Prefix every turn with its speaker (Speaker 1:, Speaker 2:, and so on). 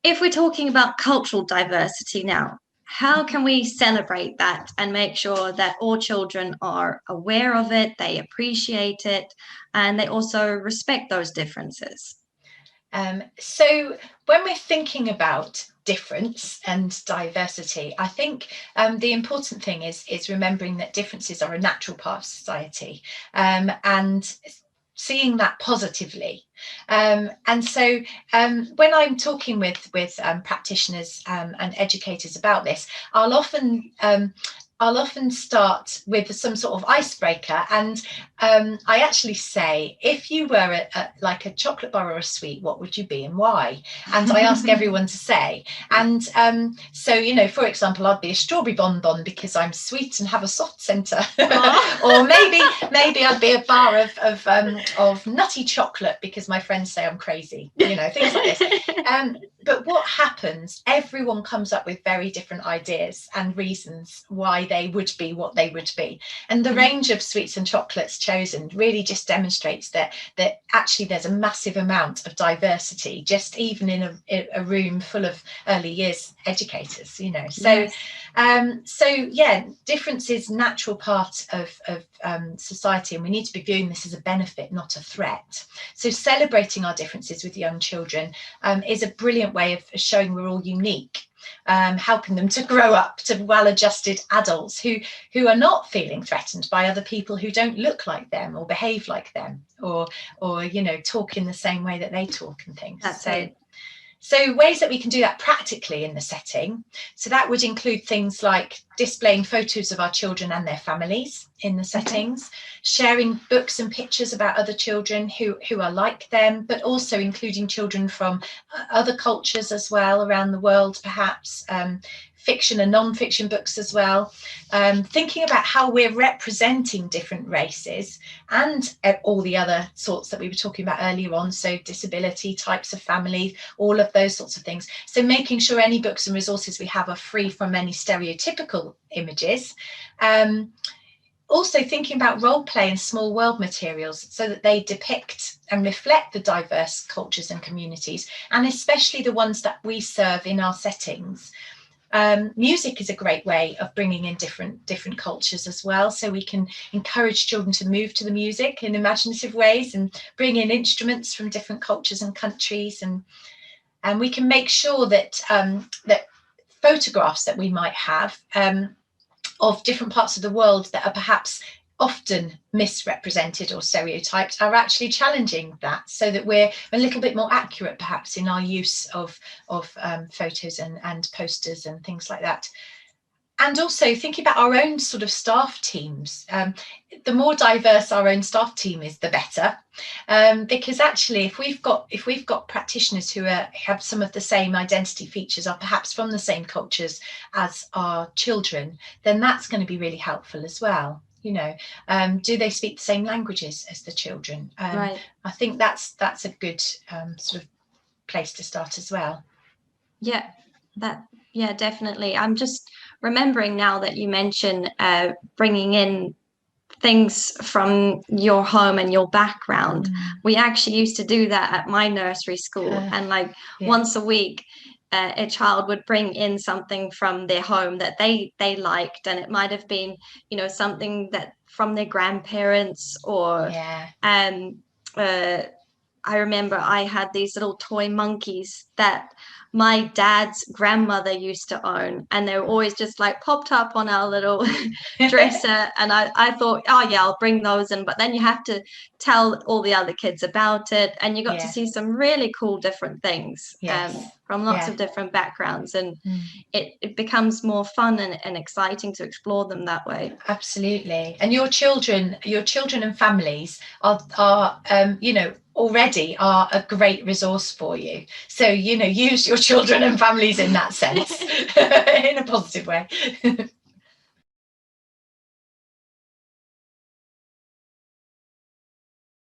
Speaker 1: if we're talking about cultural diversity now, how can we celebrate that and make sure that all children are aware of it, they appreciate it, and they also respect those differences?
Speaker 2: So when we're thinking about difference and diversity, I think the important thing is remembering that differences are a natural part of society, and seeing that positively. And so when I'm talking with practitioners and educators about this, I'll often start with some sort of icebreaker, and I actually say, if you were like a chocolate bar or a sweet, what would you be and why? And I ask everyone to say. And so, for example, I'd be a strawberry bonbon because I'm sweet and have a soft centre, or maybe I'd be a bar of nutty chocolate because my friends say I'm crazy. Things like this. But what happens? Everyone comes up with very different ideas and reasons why they would be what they would be, and the range of sweets and chocolates chosen really just demonstrates that actually there's a massive amount of diversity, just even in a room full of early years educators. So yes. Difference is a natural part of society, and we need to be viewing this as a benefit, not a threat. So celebrating our differences with young children is a brilliant way of showing we're all unique, helping them to grow up to well-adjusted adults who are not feeling threatened by other people who don't look like them or behave like them, or talk in the same way that they talk and things. So ways that we can do that practically in the setting. So that would include things like displaying photos of our children and their families in the settings, sharing books and pictures about other children who are like them, but also including children from other cultures as well around the world, perhaps, fiction and non-fiction books as well, thinking about how we're representing different races and all the other sorts that we were talking about earlier on, so disability, types of family, all of those sorts of things. So making sure any books and resources we have are free from any stereotypical images. Also thinking about role play and small world materials so that they depict and reflect the diverse cultures and communities, and especially the ones that we serve in our settings. Music is a great way of bringing in different cultures as well, so we can encourage children to move to the music in imaginative ways and bring in instruments from different cultures and countries, and we can make sure that that photographs that we might have of different parts of the world that are perhaps often misrepresented or stereotyped are actually challenging that, so that we're a little bit more accurate perhaps in our use of photos and posters and things like that. And also thinking about our own sort of staff teams. The more diverse our own staff team is, the better, because actually if we've got practitioners who have some of the same identity features, are perhaps from the same cultures as our children, then that's going to be really helpful as well. Do they speak the same languages as the children?
Speaker 1: Right.
Speaker 2: I think that's a good sort of place to start as well.
Speaker 1: Yeah, definitely. I'm just remembering now that you mentioned bringing in things from your home and your background. We actually used to do that at my nursery school, and once a week a child would bring in something from their home that they liked, and it might have been something that from their grandparents, or I remember I had these little toy monkeys that my dad's grandmother used to own, and they were always just popped up on our little dresser, and I thought, oh yeah, I'll bring those in. But then you have to tell all the other kids about it, and you got to see some really cool different things from lots of different backgrounds, and it becomes more fun and exciting to explore them that way.
Speaker 2: Absolutely. And your children and families are already are a great resource for you. So, use your children and families in that sense, in a positive way.